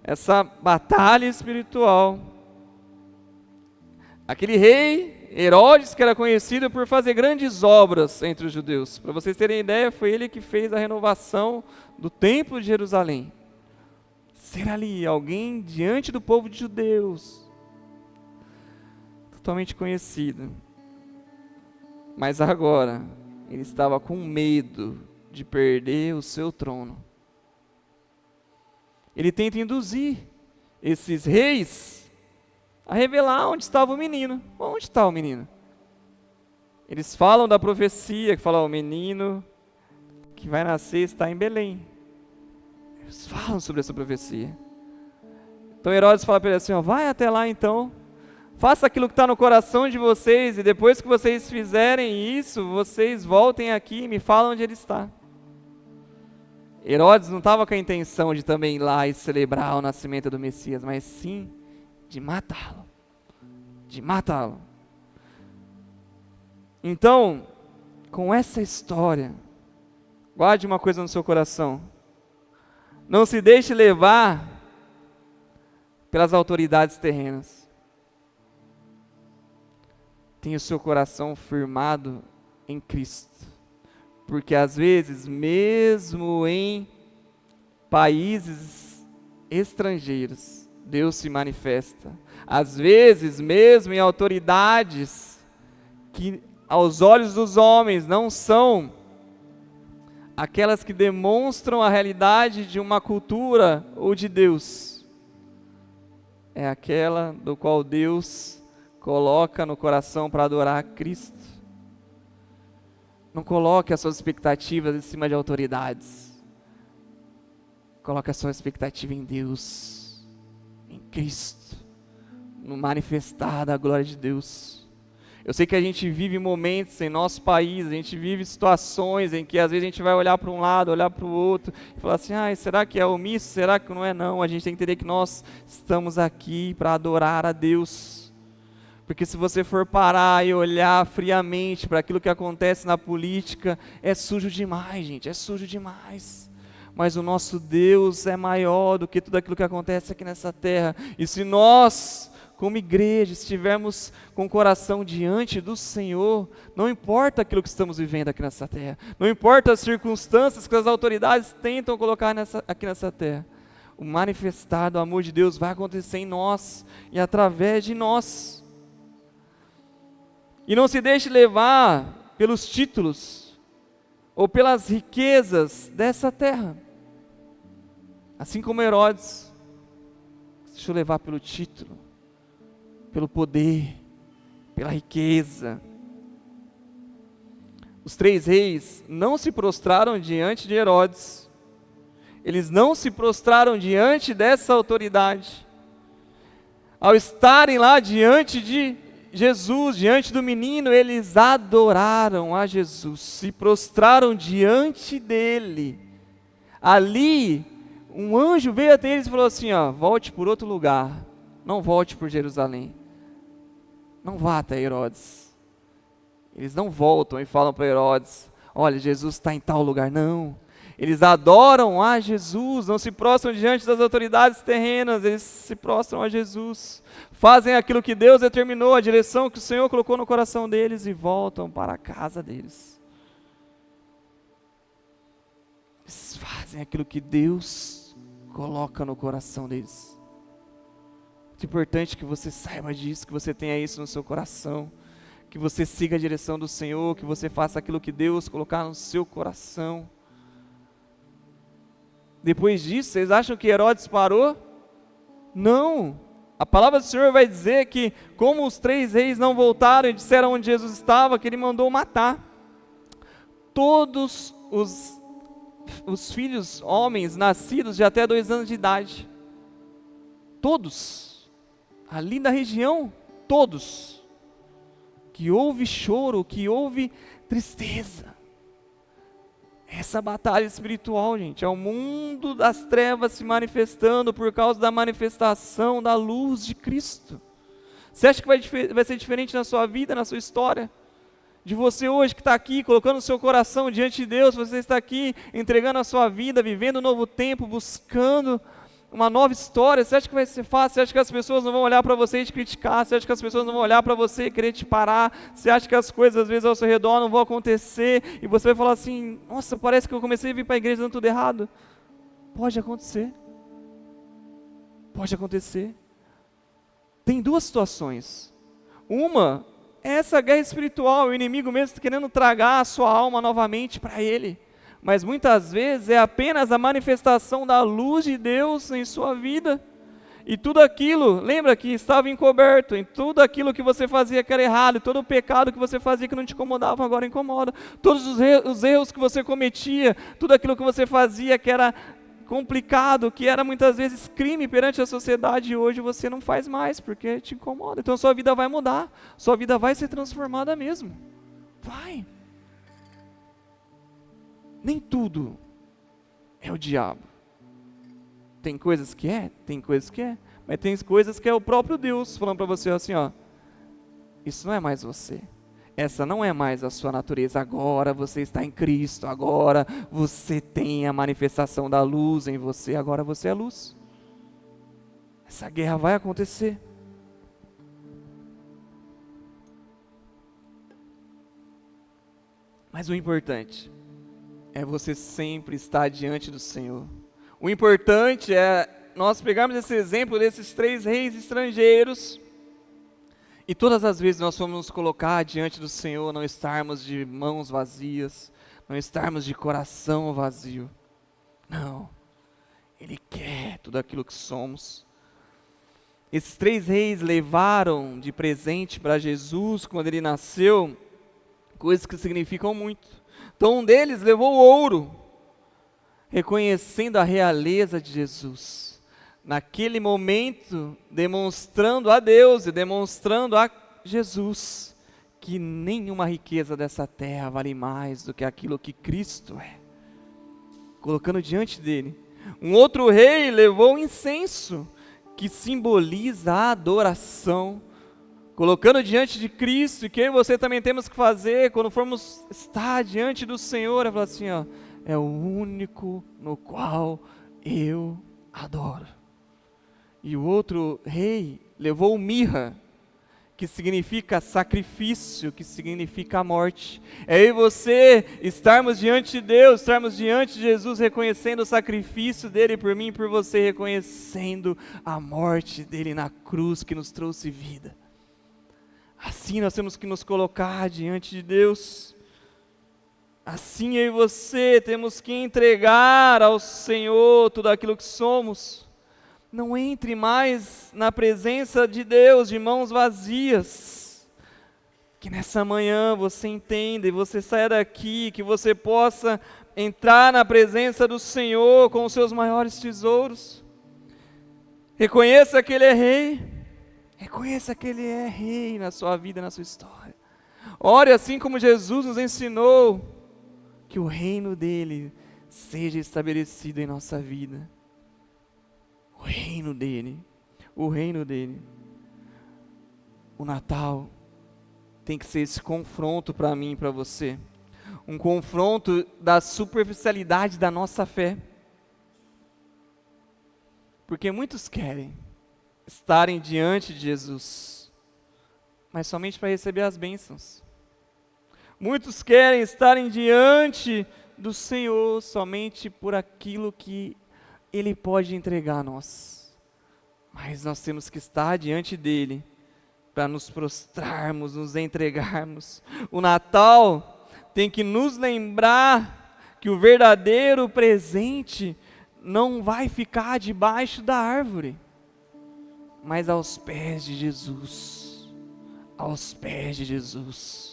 essa batalha espiritual. Aquele rei Herodes, que era conhecido por fazer grandes obras entre os judeus. Para vocês terem ideia, foi ele que fez a renovação do templo de Jerusalém. Ser ali alguém diante do povo de judeus, totalmente conhecido. Mas agora, ele estava com medo de perder o seu trono. Ele tenta induzir esses reis a revelar onde estava o menino. Onde está o menino? Eles falam da profecia, que fala, o menino que vai nascer está em Belém. Eles falam sobre essa profecia. Então Herodes fala para ele assim, ó, vai até lá então, faça aquilo que está no coração de vocês, e depois que vocês fizerem isso, vocês voltem aqui e me falam onde ele está. Herodes não estava com a intenção de também ir lá e celebrar o nascimento do Messias, mas sim de matá-lo. De matá-lo. Então, com essa história, guarde uma coisa no seu coração. Não se deixe levar pelas autoridades terrenas. Tenha o seu coração firmado em Cristo. Porque às vezes, mesmo em países estrangeiros, Deus se manifesta. Às vezes, mesmo em autoridades que aos olhos dos homens não são aquelas que demonstram a realidade de uma cultura ou de Deus. é aquela do qual Deus coloca no coração para adorar a Cristo. Não coloque as suas expectativas em cima de autoridades. Coloque a sua expectativa em Deus, em Cristo, no manifestar da glória de Deus. Eu sei que a gente vive momentos em nosso país, a gente vive situações em que às vezes a gente vai olhar para um lado, olhar para o outro, e falar assim, será que é omisso, será que não é não? A gente tem que entender que nós estamos aqui para adorar a Deus. Porque se você for parar e olhar friamente para aquilo que acontece na política, é sujo demais, gente, é sujo demais. Mas o nosso Deus é maior do que tudo aquilo que acontece aqui nessa terra. E se nós, como igreja, estivermos com o coração diante do Senhor, não importa aquilo que estamos vivendo aqui nessa terra, não importa as circunstâncias que as autoridades tentam colocar aqui nessa terra, o manifestar do amor de Deus vai acontecer em nós e através de nós. E não se deixe levar pelos títulos ou pelas riquezas dessa terra. Assim como Herodes se deixou levar pelo título, pelo poder, pela riqueza. Os 3 reis não se prostraram diante de Herodes. Eles não se prostraram diante dessa autoridade. Ao estarem lá diante de Jesus, diante do menino, eles adoraram a Jesus, se prostraram diante dele. Ali, um anjo veio até eles e falou assim, volte por outro lugar, não volte por Jerusalém, não vá até Herodes. Eles não voltam e falam para Herodes, olha, Jesus está em tal lugar, não. Eles adoram a Jesus, não se prostram diante das autoridades terrenas, eles se prostram a Jesus. Fazem aquilo que Deus determinou, a direção que o Senhor colocou no coração deles e voltam para a casa deles. Eles fazem aquilo que Deus coloca no coração deles. É importante que você saiba disso, que você tenha isso no seu coração, que você siga a direção do Senhor, que você faça aquilo que Deus colocar no seu coração. Depois disso, vocês acham que Herodes parou? Não. A palavra do Senhor vai dizer que, como os 3 reis não voltaram e disseram onde Jesus estava, que ele mandou matar todos os filhos homens nascidos de até 2 anos de idade. Todos. Ali da região, todos. Que houve choro, que houve tristeza. Essa batalha espiritual, gente, é o mundo das trevas se manifestando por causa da manifestação da luz de Cristo. Você acha que vai ser diferente na sua vida, na sua história? De você hoje que está aqui, colocando o seu coração diante de Deus, você está aqui entregando a sua vida, vivendo um novo tempo, buscando uma nova história. Você acha que vai ser fácil? Você acha que as pessoas não vão olhar para você e te criticar? Você acha que as pessoas não vão olhar para você e querer te parar? Você acha que as coisas às vezes ao seu redor não vão acontecer? E você vai falar assim, nossa, parece que eu comecei a vir para a igreja dando tudo errado. Pode acontecer. Pode acontecer. Tem 2 situações. Uma é essa guerra espiritual, o inimigo mesmo querendo tragar a sua alma novamente para ele. Mas muitas vezes é apenas a manifestação da luz de Deus em sua vida. E tudo aquilo, lembra que estava encoberto, em tudo aquilo que você fazia que era errado, todo o pecado que você fazia que não te incomodava, agora incomoda. Todos os erros que você cometia, tudo aquilo que você fazia que era complicado, que era muitas vezes crime perante a sociedade, hoje você não faz mais, porque te incomoda. Então sua vida vai mudar, sua vida vai ser transformada mesmo. Vai. Nem tudo é o diabo. Tem coisas que tem coisas que mas tem coisas que é o próprio Deus falando para você assim, isso não é mais você. Essa não é mais a sua natureza. Agora você está em Cristo. Agora você tem a manifestação da luz em você. Agora você é luz. Essa guerra vai acontecer. Mas o importante é você sempre estar diante do Senhor. O importante é nós pegarmos esse exemplo desses 3 reis estrangeiros e todas as vezes nós vamos nos colocar diante do Senhor, não estarmos de mãos vazias, não estarmos de coração vazio. Não, Ele quer tudo aquilo que somos. Esses 3 reis levaram de presente para Jesus, quando ele nasceu, coisas que significam muito. Então um deles levou ouro, reconhecendo a realeza de Jesus. Naquele momento, demonstrando a Deus e demonstrando a Jesus, que nenhuma riqueza dessa terra vale mais do que aquilo que Cristo é. Colocando diante dele. Um outro rei levou um incenso, que simboliza a adoração, colocando diante de Cristo, e que eu e você também temos que fazer quando formos estar diante do Senhor, é falar assim, ó, é o único no qual eu adoro. E o outro rei levou mirra, que significa sacrifício, que significa a morte. É eu e você estarmos diante de Deus, estarmos diante de Jesus, reconhecendo o sacrifício dele por mim e por você, reconhecendo a morte dele na cruz que nos trouxe vida. Assim nós temos que nos colocar diante de Deus. Assim eu e você temos que entregar ao Senhor tudo aquilo que somos. Não entre mais na presença de Deus de mãos vazias. Que nessa manhã você entenda e você saia daqui, que você possa entrar na presença do Senhor com os seus maiores tesouros. Reconheça que Ele é Rei. Reconheça que Ele é Rei na sua vida, na sua história. Ore assim como Jesus nos ensinou, que o reino dEle seja estabelecido em nossa vida. O reino dEle, o reino dEle. O Natal tem que ser esse confronto para mim e para você. Um confronto da superficialidade da nossa fé. Porque muitos querem estarem diante de Jesus, mas somente para receber as bênçãos. Muitos querem estarem diante do Senhor somente por aquilo que Ele pode entregar a nós. Mas nós temos que estar diante dEle para nos prostrarmos, nos entregarmos. O Natal tem que nos lembrar que o verdadeiro presente não vai ficar debaixo da árvore, mas aos pés de Jesus. Aos pés de Jesus.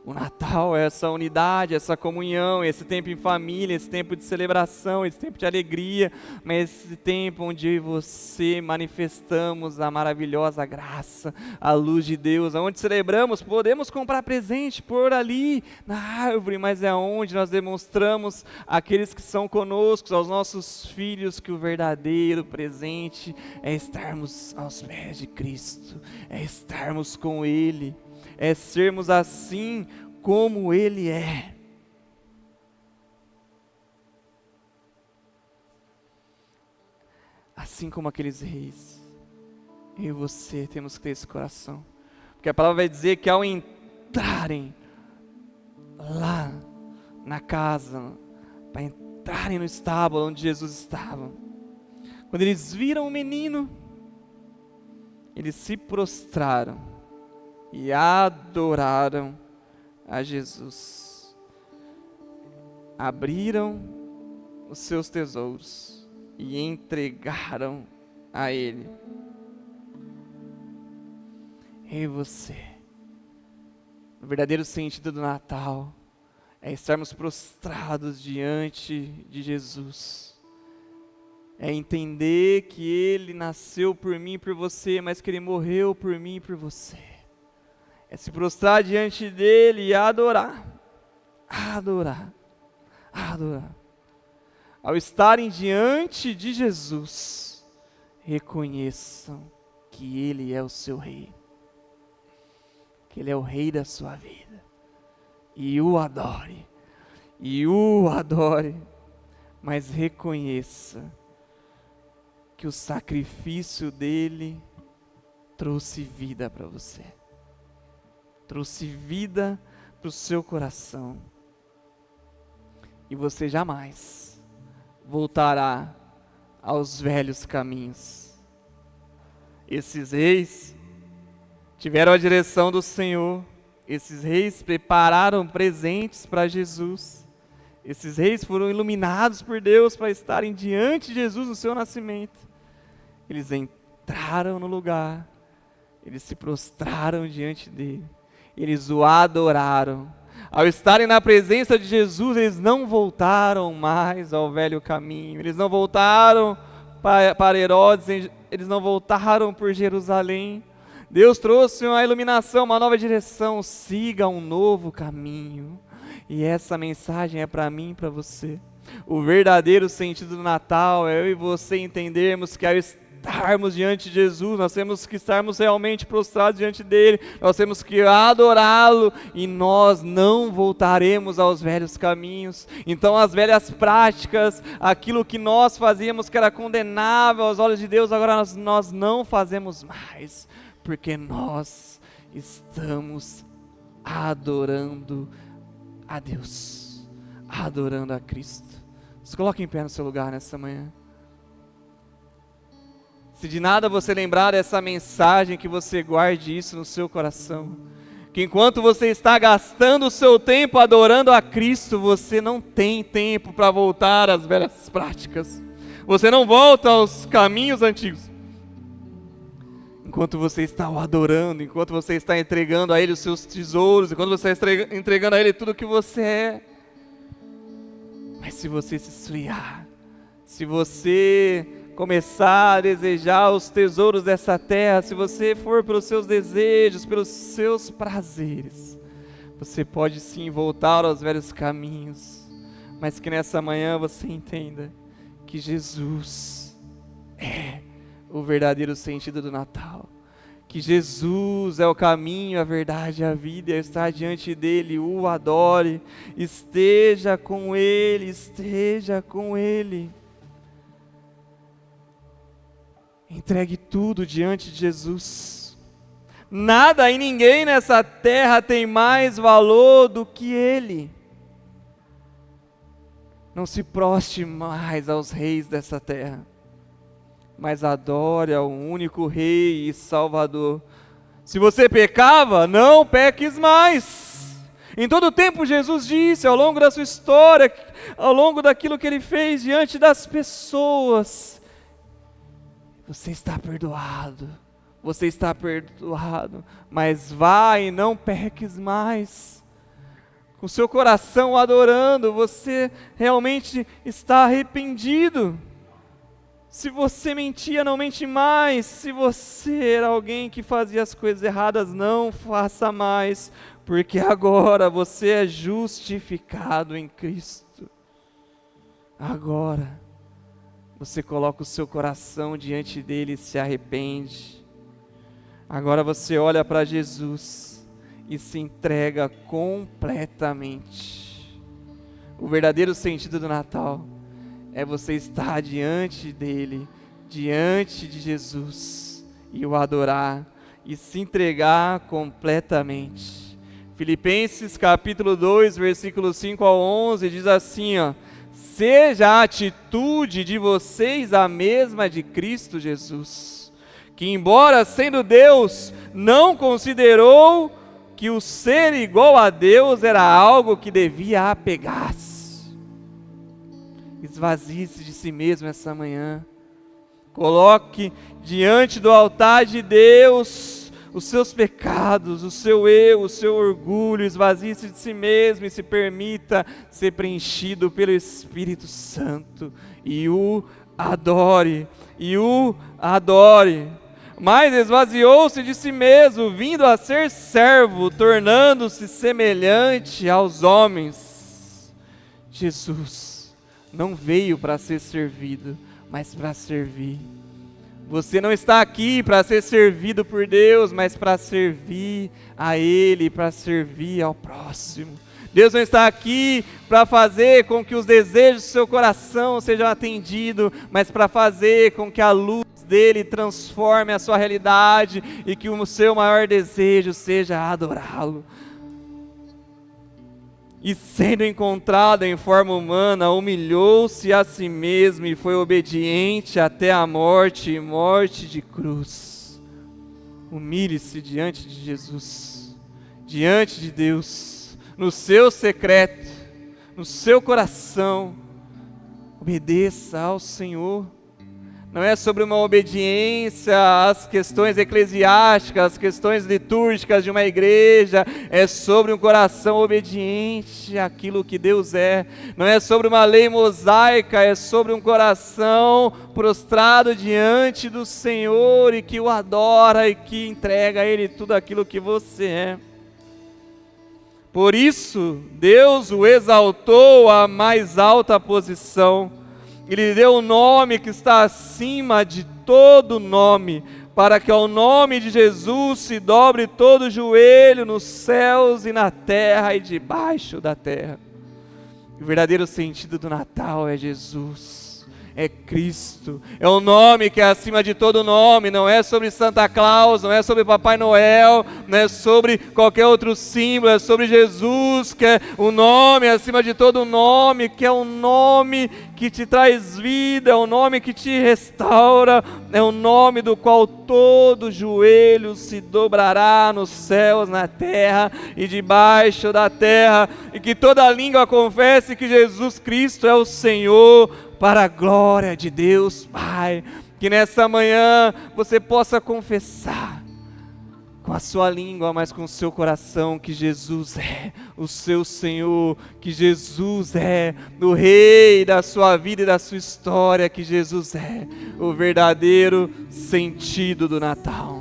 O Natal é essa unidade, essa comunhão, esse tempo em família, esse tempo de celebração, esse tempo de alegria, mas esse tempo onde eu e você manifestamos a maravilhosa graça, a luz de Deus, onde celebramos, podemos comprar presente, pôr ali na árvore, mas é onde nós demonstramos àqueles que são conosco, aos nossos filhos, que o verdadeiro presente é estarmos aos pés de Cristo, é estarmos com Ele, é sermos assim como Ele é. Assim como aqueles reis, eu e você temos que ter esse coração. Porque a palavra vai dizer que ao entrarem lá na casa, para entrarem no estábulo onde Jesus estava, quando eles viram o menino, eles se prostraram e adoraram a Jesus. Abriram os seus tesouros e entregaram a Ele. Eu e você, o verdadeiro sentido do Natal é estarmos prostrados diante de Jesus. É entender que Ele nasceu por mim e por você, mas que Ele morreu por mim e por você. É se prostrar diante dEle e adorar. Adorar. Adorar. Ao estarem diante de Jesus, reconheçam que Ele é o seu Rei. Que Ele é o Rei da sua vida. E o adore. E o adore. Mas reconheça que o sacrifício dEle trouxe vida para você. Trouxe vida para o seu coração. E você jamais voltará aos velhos caminhos. Esses reis tiveram a direção do Senhor. Esses reis prepararam presentes para Jesus. Esses reis foram iluminados por Deus para estarem diante de Jesus no seu nascimento. Eles entraram no lugar, eles se prostraram diante dele, eles o adoraram. Ao estarem na presença de Jesus, eles não voltaram mais ao velho caminho, eles não voltaram para Herodes, eles não voltaram por Jerusalém. Deus trouxe uma iluminação, uma nova direção, siga um novo caminho. E essa mensagem é para mim e para você. O verdadeiro sentido do Natal é eu e você entendermos que ao estarmos diante de Jesus, nós temos que estarmos realmente prostrados diante dele, nós temos que adorá-lo e nós não voltaremos aos velhos caminhos. Então as velhas práticas, aquilo que nós fazíamos que era condenável aos olhos de Deus, agora nós não fazemos mais, porque nós estamos adorando a Deus, adorando a Cristo. Se coloque em pé no seu lugar nessa manhã. Se de nada você lembrar dessa mensagem, que você guarde isso no seu coração. Que enquanto você está gastando o seu tempo adorando a Cristo, você não tem tempo para voltar às velhas práticas. Você não volta aos caminhos antigos. Enquanto você está o adorando, enquanto você está entregando a Ele os seus tesouros, enquanto você está entregando a Ele tudo o que você é. Mas se você se esfriar, se você começar a desejar os tesouros dessa terra, se você for pelos seus desejos, pelos seus prazeres, você pode sim voltar aos velhos caminhos, mas que nessa manhã você entenda que Jesus é o verdadeiro sentido do Natal, que Jesus é o caminho, a verdade e a vida, e estar diante dele, o adore, esteja com ele, esteja com ele. Entregue tudo diante de Jesus. Nada e ninguém nessa terra tem mais valor do que Ele. Não se proste mais aos reis dessa terra, mas adore ao único Rei e Salvador. Se você pecava, não peques mais. Em todo o tempo Jesus disse, ao longo da sua história, ao longo daquilo que Ele fez diante das pessoas, você está perdoado, mas vá e não peques mais. Com seu coração adorando, você realmente está arrependido. Se você mentia, não mente mais. Se você era alguém que fazia as coisas erradas, não faça mais, porque agora você é justificado em Cristo. Agora você coloca o seu coração diante dele e se arrepende. Agora você olha para Jesus e se entrega completamente. O verdadeiro sentido do Natal é você estar diante dele, diante de Jesus, e o adorar, e se entregar completamente. Filipenses capítulo 2, versículos 5 ao 11, diz assim, seja a atitude de vocês a mesma de Cristo Jesus, que embora sendo Deus, não considerou que o ser igual a Deus era algo que devia apegar-se. Esvazie-se de si mesmo essa manhã. Coloque diante do altar de Deus os seus pecados, o seu eu, o seu orgulho. Esvazie-se de si mesmo e se permita ser preenchido pelo Espírito Santo. E o adore, Mas esvaziou-se de si mesmo, vindo a ser servo, tornando-se semelhante aos homens. Jesus não veio para ser servido, mas para servir. Você não está aqui para ser servido por Deus, mas para servir a Ele, para servir ao próximo. Deus não está aqui para fazer com que os desejos do seu coração sejam atendidos, mas para fazer com que a luz dele transforme a sua realidade e que o seu maior desejo seja adorá-lo. E sendo encontrado em forma humana, humilhou-se a si mesmo e foi obediente até a morte, morte de cruz. Humilhe-se diante de Jesus, diante de Deus, no seu secreto, no seu coração. Obedeça ao Senhor. não é sobre uma obediência às questões eclesiásticas, às questões litúrgicas de uma igreja, é sobre um coração obediente àquilo que Deus é. Não é sobre uma lei mosaica, é sobre um coração prostrado diante do Senhor e que o adora e que entrega a Ele tudo aquilo que você é. Por isso, Deus o exaltou à mais alta posição. Ele deu um nome que está acima de todo nome, para que ao nome de Jesus se dobre todo joelho nos céus e na terra e debaixo da terra. O verdadeiro sentido do Natal é Jesus. É Cristo, é o nome que é acima de todo nome. Não é sobre Santa Claus, não é sobre Papai Noel, não é sobre qualquer outro símbolo, é sobre Jesus, que é o nome acima de todo nome, que é o nome que te traz vida, é o nome que te restaura, é o nome do qual todo joelho se dobrará nos céus, na terra e debaixo da terra, e que toda língua confesse que Jesus Cristo é o Senhor, para a glória de Deus Pai. Que nessa manhã você possa confessar com a sua língua, mas com o seu coração, que Jesus é o seu Senhor, que Jesus é o Rei da sua vida e da sua história, que Jesus é o verdadeiro sentido do Natal.